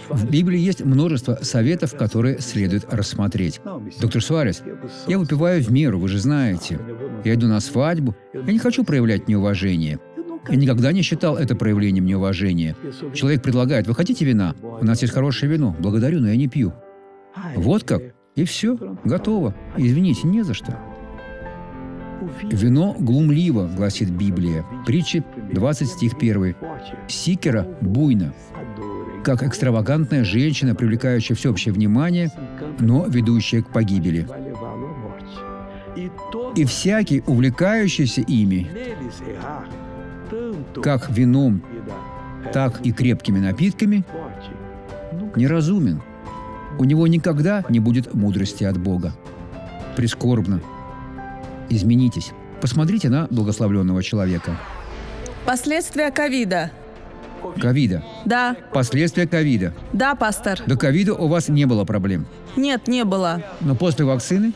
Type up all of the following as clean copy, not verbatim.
В Библии есть множество советов, которые следует рассмотреть. Доктор Суарес, я выпиваю в меру, вы же знаете. Я иду на свадьбу, я не хочу проявлять неуважение. Я никогда не считал это проявлением неуважения. Человек предлагает: вы хотите вина? У нас есть хорошее вино. Благодарю, но я не пью. Вот как? И все, готово. Извините, не за что. «Вино глумливо», гласит Библия. Притчи 20 стих 1. «Сикера буйно», как экстравагантная женщина, привлекающая всеобщее внимание, но ведущая к погибели. «И всякий, увлекающийся ими, как вином, так и крепкими напитками, неразумен. У него никогда не будет мудрости от Бога». Прискорбно. Изменитесь. Посмотрите на благословленного человека. Последствия ковида. Ковида. Да. Последствия ковида. Да, пастор. До ковида у вас не было проблем. Нет, не было. Но после вакцины?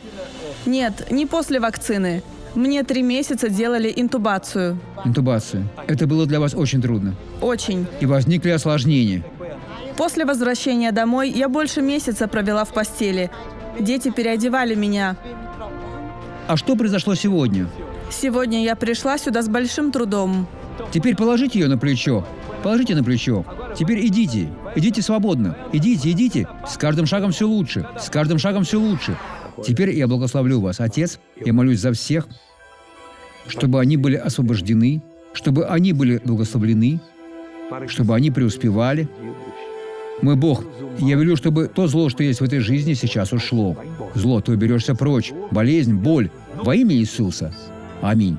Нет, не после вакцины. Мне 3 месяца делали интубацию. Интубацию. Это было для вас очень трудно. Очень. И возникли осложнения. После возвращения домой я больше месяца провела в постели. Дети переодевали меня. А что произошло сегодня? Сегодня я пришла сюда с большим трудом. Теперь положите ее на плечо. Положите на плечо. Теперь идите. Идите свободно. Идите, идите. С каждым шагом все лучше. С каждым шагом все лучше. Теперь я благословлю вас, Отец. Я молюсь за всех, чтобы они были освобождены, чтобы они были благословлены, чтобы они преуспевали. Мой Бог, я велю, чтобы то зло, что есть в этой жизни, сейчас ушло. Зло, ты уберешься прочь. Болезнь, боль. Во имя Иисуса. Аминь.